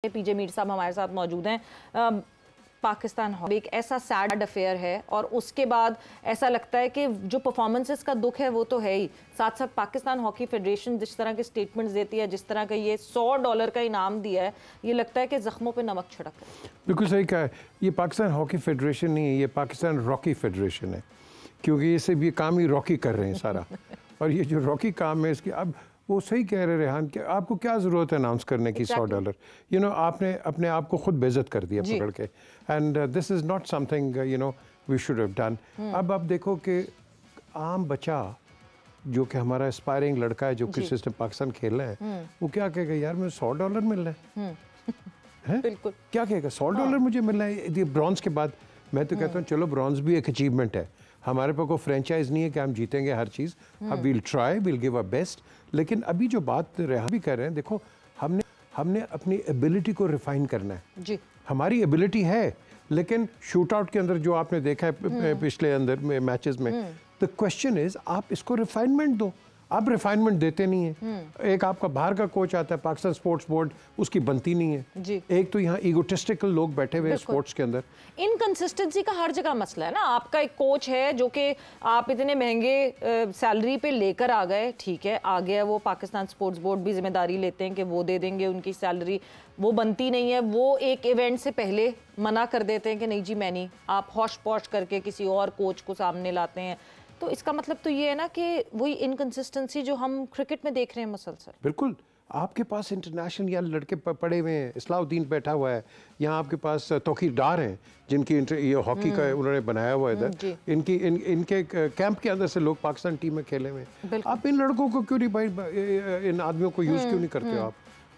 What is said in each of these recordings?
पीजे मीर साहब हमारे साथ मौजूद हैं। पाकिस्तान एक ऐसा सैड अफेयर है और उसके बाद ऐसा लगता है कि जो परफॉर्मेंसेस का दुख है वो तो है ही, साथ साथ पाकिस्तान हॉकी फेडरेशन जिस तरह के स्टेटमेंट्स देती है, जिस तरह का ये $100 का इनाम दिया है, ये लगता है कि जख्मों पे नमक छिड़क है। बिल्कुल सही कहा है। ये पाकिस्तान हॉकी फेडरेशन नहीं है, ये पाकिस्तान रॉकी फेडरेशन है, क्योंकि ये सब ये काम ही रॉकी कर रहे हैं सारा। और ये जो रॉकी काम है इसकी, अब वो सही कह रहे रेहान कि आपको क्या ज़रूरत है अनाउंस करने की $100। यू नो आपने अपने आप को खुद बेइज्जत कर दिया पकड़ के, and this is not something you know we should have done. अब आप देखो कि आम बच्चा जो कि हमारा एस्पायरिंग लड़का है जो कि सिस्टम पाकिस्तान खेल रहा है, वो क्या कहेगा, यार मुझे $100 मिल रहा है। बिल्कुल क्या कहेगा, $100 मुझे मिल रहा है। ये ब्रॉन्ज के बाद मैं तो कहता हूँ चलो ब्रॉन्ज भी एक अचीवमेंट है। हमारे पास कोई फ्रेंचाइज नहीं है कि हम जीतेंगे हर चीज़, अब we'll try, we'll give a best. लेकिन अभी जो बात रेहा भी कर रहे हैं, देखो हमने अपनी एबिलिटी को रिफाइन करना है जी। हमारी एबिलिटी है, लेकिन शूट आउट के अंदर जो आपने देखा है पिछले अंदर में मैचेस में, द क्वेश्चन इज आप इसको रिफाइनमेंट दो। आप रिफाइनमेंट देते नहीं है। एक आपका बाहर का कोच आता है, पाकिस्तान स्पोर्ट्स बोर्ड, उसकी बनती नहीं है जी। एक तो यहाँ ईगोटिस्टिकल लोग बैठे हुए हैं स्पोर्ट्स के अंदर। इनकंसिस्टेंसी का हर जगह मसला है ना। आपका एक कोच है जो कि आप इतने महंगे सैलरी पे लेकर आ गए, ठीक है, आ गया वो, पाकिस्तान स्पोर्ट्स बोर्ड भी जिम्मेदारी लेते हैं कि वो दे देंगे उनकी सैलरी, वो बनती नहीं है। वो एक इवेंट से पहले मना कर देते हैं कि नहीं जी मैं नहीं, आप हौश पौश करके किसी और कोच को सामने लाते हैं। तो इसका मतलब तो ये है ना कि वही इनकंसिस्टेंसी जो हम क्रिकेट में देख रहे हैं मुसलसल। बिल्कुल, आपके पास इंटरनेशनल या लड़के पड़े हुए हैं, इस्लाउद्दीन बैठा हुआ है, यहाँ आपके पास तौकीर डार हैं जिनकी ये हॉकी का उन्होंने बनाया हुआ है इधर, इनके कैंप के अंदर से लोग पाकिस्तान टीम में खेले हुए हैं। आप इन लड़कों को क्यों नहीं भाई, इन आदमियों को यूज़ क्यों नहीं करते हो आप?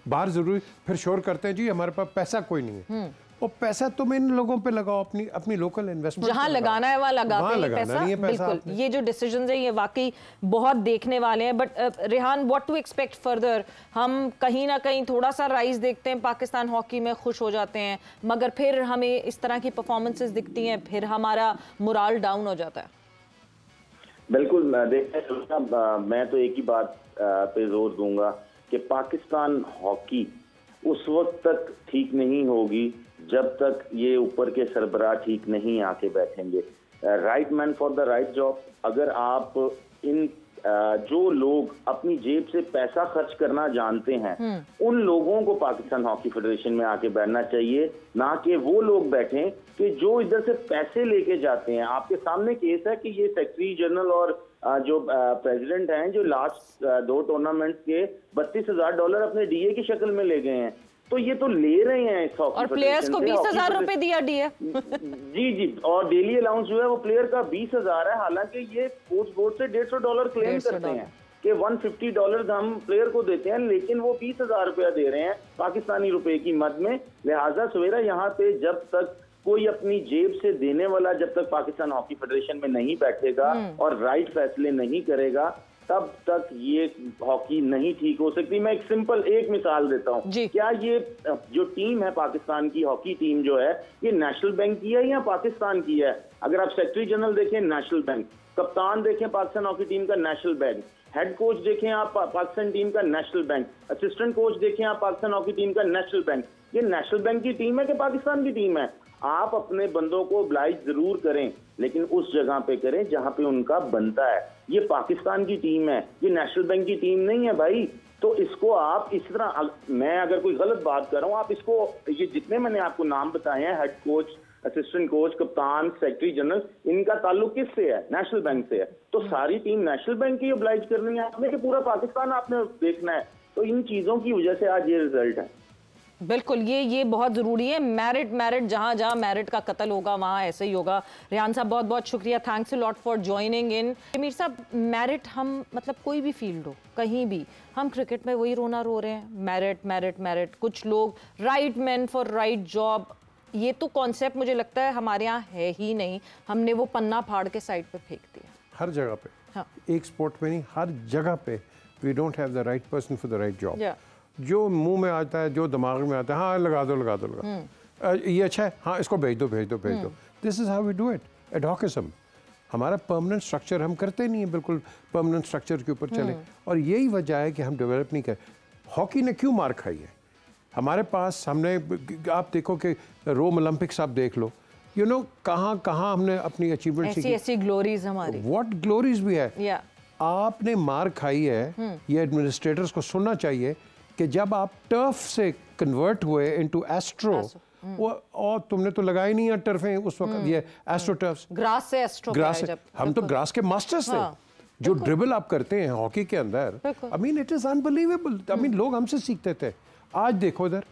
बाहर जरूरी फिर शोर करते हैं जी हमारे पास पैसा कोई नहीं है। और पैसा तुम इन लोगों पे लगाओ, अपनी लोकल इन्वेस्टमेंट जहां लगाना है वहां लगाते हैं पैसा। बिल्कुल, ये जो डिसीजंस हैं ये वाकई बहुत देखने वाले हैं। But Rehan, what to expect further? हम कहीं ना कहीं थोड़ा सा राइज देखते हैं पाकिस्तान हॉकी में, खुश हो जाते हैं, मगर फिर हमें इस तरह की परफॉर्मेंसेस दिखती हैं, फिर हमारा मोराल डाउन हो जाता है। बिल्कुल, मैं तो एक ही बात पे जोर दूंगा कि पाकिस्तान हॉकी उस वक्त तक ठीक नहीं होगी जब तक ये ऊपर के सरबराह ठीक नहीं आके बैठेंगे। Right man for the right job. अगर आप इन जो लोग अपनी जेब से पैसा खर्च करना जानते हैं, उन लोगों को पाकिस्तान हॉकी फेडरेशन में आके बैठना चाहिए, ना कि वो लोग बैठें कि जो इधर से पैसे लेके जाते हैं। आपके सामने केस है कि ये सेक्रेटरी जनरल और जो प्रेसिडेंट हैं, जो लास्ट 2 टूर्नामेंट के $32,000 अपने डीए की शक्ल में ले गए हैं, तो ये तो ले रहे हैं इस हॉकी, और प्लेयर्स को $20,000 दिया डीए। जी, और डेली अलाउंस जो है वो प्लेयर का 20,000 है। हालांकि ये स्पोर्ट्स बोर्ड से $150 क्लेम करते हैं कि $150 हम प्लेयर को देते हैं, लेकिन वो $20,000 दे रहे हैं पाकिस्तानी रुपए की मद में। लिहाजा सवेरा यहाँ पे जब तक कोई अपनी जेब से देने वाला जब तक पाकिस्तान हॉकी फेडरेशन में नहीं बैठेगा और राइट फैसले नहीं करेगा, तब तक ये हॉकी नहीं ठीक हो सकती। मैं एक सिंपल एक मिसाल देता हूँ। क्या ये जो टीम है पाकिस्तान की हॉकी टीम जो है, ये नेशनल बैंक की है या पाकिस्तान की है? अगर आप सेक्रेटरी जनरल देखें, नेशनल बैंक। कप्तान देखें पाकिस्तान हॉकी टीम का, नेशनल बैंक। हेड कोच देखें आप पाकिस्तान टीम का, नेशनल बैंक। असिस्टेंट कोच देखें आप पाकिस्तान हॉकी टीम का, नेशनल बैंक। ये नेशनल बैंक की टीम है कि पाकिस्तान की टीम है? आप अपने बंदों को ऑब्लाइज जरूर करें, लेकिन उस जगह पे करें जहां पे उनका बनता है। ये पाकिस्तान की टीम है, ये नेशनल बैंक की टीम नहीं है भाई। तो इसको आप इस तरह, मैं अगर कोई गलत बात कर रहा हूं, आप इसको, ये जितने मैंने आपको नाम बताए हैं, हेड कोच, असिस्टेंट कोच, कप्तान, सेक्रेटरी जनरल, इनका ताल्लुक किससे है? नेशनल बैंक से है। तो सारी टीम नेशनल बैंक की ऑब्लाइज करनी है आपने कि पूरा पाकिस्तान आपने देखना है? तो इन चीजों की वजह से आज ये रिजल्ट है। बिल्कुल, ये बहुत ज़रूरी है। मेरिट जहाँ मेरिट का कत्ल होगा वहाँ ऐसे ही होगा। रेहान साहब बहुत बहुत शुक्रिया, thanks a lot for joining in. Mir साहब, मेरिट, हम मतलब कोई भी फील्ड हो, कहीं भी, हम क्रिकेट में वही रोना रो रहे हैं, मेरिट। कुछ लोग right man for right job, ये तो कॉन्सेप्ट मुझे लगता है हमारे यहाँ है ही नहीं। हमने वो पन्ना फाड़ के साइड पे फेंक दिया हर जगह पे। हाँ। एक स्पोर्ट में नहीं, हर जगह पे we don't have the right person for the right job. जो मुंह में आता है, जो दिमाग में आता है, हाँ लगा दो, ये अच्छा है, हाँ इसको भेज दो। This is how we do it. Adhocism हमारा परमानेंट स्ट्रक्चर हम करते नहीं है, बिल्कुल परमानेंट स्ट्रक्चर के ऊपर चले, और यही वजह है कि हम डेवलप नहीं कर। हॉकी ने क्यों मार खाई है? हमारे पास हमने, आप देखो कि रोम ओलंपिक्स आप देख लो, यू नो कहाँ कहाँ हमने अपनी अचीवमेंट ऐसी ऐसी ग्लोरीज हमारी, व्हाट ग्लोरीज भी है। आपने मार खाई है, ये एडमिनिस्ट्रेटर्स को सुनना चाहिए कि जब आप टर्फ से कन्वर्ट हुए इनटू एस्ट्रो, वो और तुमने तो लगाई नहीं है टर्फें उस वक्त, ये एस्ट्रो टर्फ्स, ग्रास से एस्ट्रो, ग्रास से, हम तो ग्रास के मास्टर्स थे। जो ड्रिबल आप करते हैं हॉकी के अंदर, I mean it is unbelievable. I mean लोग हमसे सीखते थे। आज देखो इधर,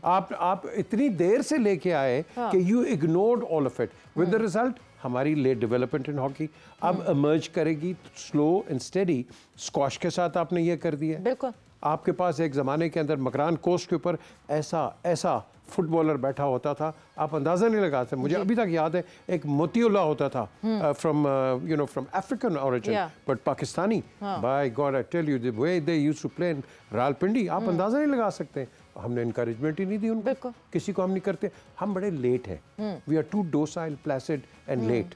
आप इतनी देर से लेके आए कि you ignored all of it, with the result हमारी लेट डेवलपमेंट इन हॉकी अब इमर्ज करेगी स्लो एंड स्टेडी। स्क्वाश के साथ आपने ये कर दिया। बिल्कुल। आपके पास एक ज़माने के अंदर मकरान कोस्ट के ऊपर ऐसा फुटबॉलर बैठा होता था, आप अंदाज़ा नहीं लगाते। मुझे अभी तक याद है, एक मोतीउल्लाह होता था, from from African origin but Pakistani. By God I tell you the way they used to play in Rawalpindi, आप अंदाज़ा नहीं लगा सकते। हमने इनकरेजमेंट ही नहीं दी उनको, किसी को हम नहीं करते। हम बड़े लेट हैं, we are too docile, placid and late,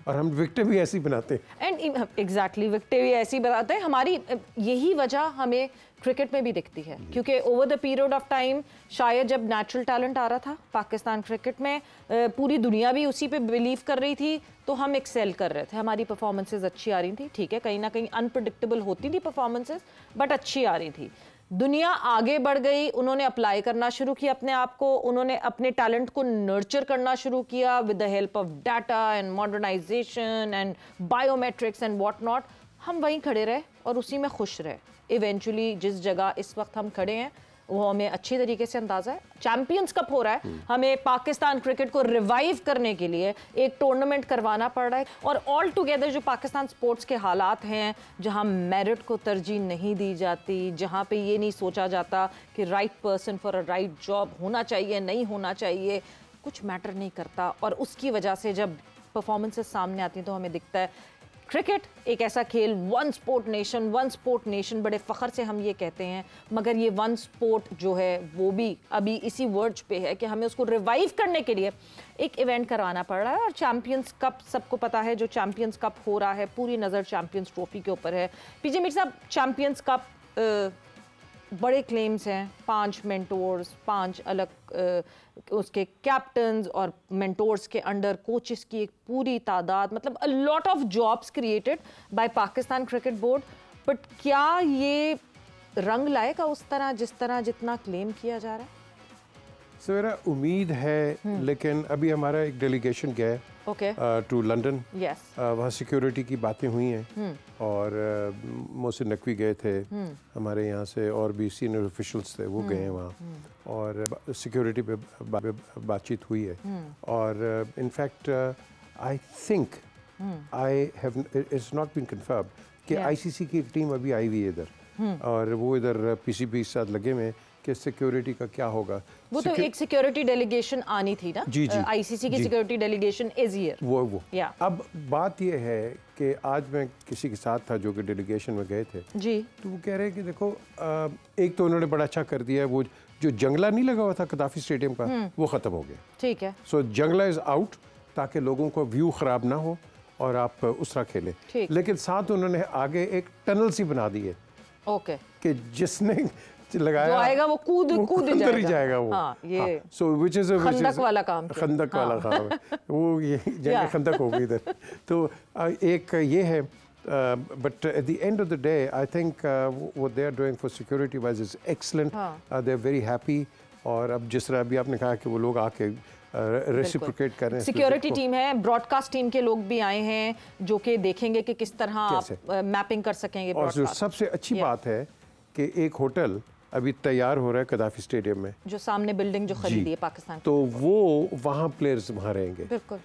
और हम विकेटें भी ऐसी बनाते हैं। एंड एग्जैक्टली, विकेटें भी ऐसी बनाते हैं। हमारी यही वजह हमें क्रिकेट में भी दिखती है, क्योंकि over the period of time, शायद जब नेचुरल टैलेंट आ रहा था पाकिस्तान क्रिकेट में, पूरी दुनिया भी उसी पे बिलीव कर रही थी, तो हम एक्सेल कर रहे थे, हमारी परफॉर्मेंसेज अच्छी आ रही थी। ठीक है, कहीं ना कहीं अनप्रेडिक्टेबल होती थी परफॉर्मेंसेज, बट अच्छी आ रही थी। दुनिया आगे बढ़ गई, उन्होंने अप्लाई करना शुरू किया अपने आप को, उन्होंने अपने टैलेंट को नर्चर करना शुरू किया with the help of data and modernisation and biometrics and what not. हम वहीं खड़े रहे और उसी में खुश रहे। इवेंचुअली जिस जगह इस वक्त हम खड़े हैं वो हमें अच्छी तरीके से अंदाजा है। चैंपियंस कप हो रहा है, हमें पाकिस्तान क्रिकेट को रिवाइव करने के लिए एक टूर्नामेंट करवाना पड़ रहा है। और ऑल टुगेदर जो पाकिस्तान स्पोर्ट्स के हालात हैं, जहां मेरिट को तरजीह नहीं दी जाती, जहां पे ये नहीं सोचा जाता कि right person for a right job होना चाहिए, नहीं होना चाहिए, कुछ मैटर नहीं करता। और उसकी वजह से जब परफॉर्मेंसेस सामने आती हैं तो हमें दिखता है क्रिकेट एक ऐसा खेल, वन स्पोर्ट नेशन, बड़े फ़ख्र से हम ये कहते हैं, मगर ये वन स्पोर्ट जो है वो भी अभी इसी वर्ज पे है कि हमें उसको रिवाइव करने के लिए एक इवेंट करवाना पड़ रहा है। और चैंपियंस कप सबको पता है, जो चैंपियंस कप हो रहा है, पूरी नज़र चैंपियंस ट्रॉफी के ऊपर है। पीजे मीर साहब, चैंपियंस कप बड़े क्लेम्स हैं, 5 मेंटोर्स, 5 अलग उसके कैप्टन्स और मेंटोर्स के अंडर कोचेस की एक पूरी तादाद, मतलब a lot of jobs created by Pakistan cricket board. But क्या ये रंग लाएगा उस तरह जितना क्लेम किया जा रहा है? मेरा उम्मीद है, लेकिन अभी हमारा एक डेलीगेशन गया है टू लंदन। वहाँ सिक्योरिटी की बातें हुई हैं, और मोहसिन नकवी गए थे हमारे यहाँ से, और भी सीनियर ऑफिशियल्स थे, वो गए हैं वहाँ, और सिक्योरिटी पे बातचीत हुई है। और in fact I think it's not been confirm कि आईसीसी की एक टीम अभी आई हुई है इधर, और वो इधर पीसीबी के साथ लगे हुए हैं कि सिक्योरिटी का क्या होगा। वो तो एक सिक्योरिटी डेलीगेशन आनी थी ना, जी आईसीसी की सिक्योरिटी डेलीगेशन इज हियर। वो अब बात ये है कि आज मैं किसी के साथ था जो कि डेलीगेशन में गए थे जी, तो वो कह रहे हैं कि देखो, एक तो उन्होंने बड़ा अच्छा कर दिया है, वो जो जंगला नहीं लगा हुआ था कदाफी स्टेडियम का, वो ख़त्म हो गया। ठीक है, सो जंगला इज़ आउट, ताकि लोगों को व्यू ख़राब ना हो और आप उस तरह खेलें। लेकिन साथ उन्होंने आगे एक टनल सी बना दी है, ओके, कि जिसने लगाया जो आएगा वो कूद जाएगा वो। ये सो व्हिच इज खंदक वाला काम है वो, ये जंग खंदक हो गई इधर। तो एक ये है, but at the end of the day I think what they are doing for security wise is excellent, they are very happy. और अब जिस तरह अभी आपने कहा कि वो लोग आके रेसिप्रोकेट कर रहे हैं, सिक्योरिटी टीम है, ब्रॉडकास्ट टीम के लोग भी आए हैं जो कि देखेंगे कि किस तरह आप मैपिंग कर सकेंगे। और जो सबसे अच्छी बात है कि एक होटल अभी तैयार हो रहा है कदाफी स्टेडियम में, जो सामने बिल्डिंग जो खरीदी है पाकिस्तान, तो वो वहाँ प्लेयर्स वहाँ रहेंगे। बिल्कुल।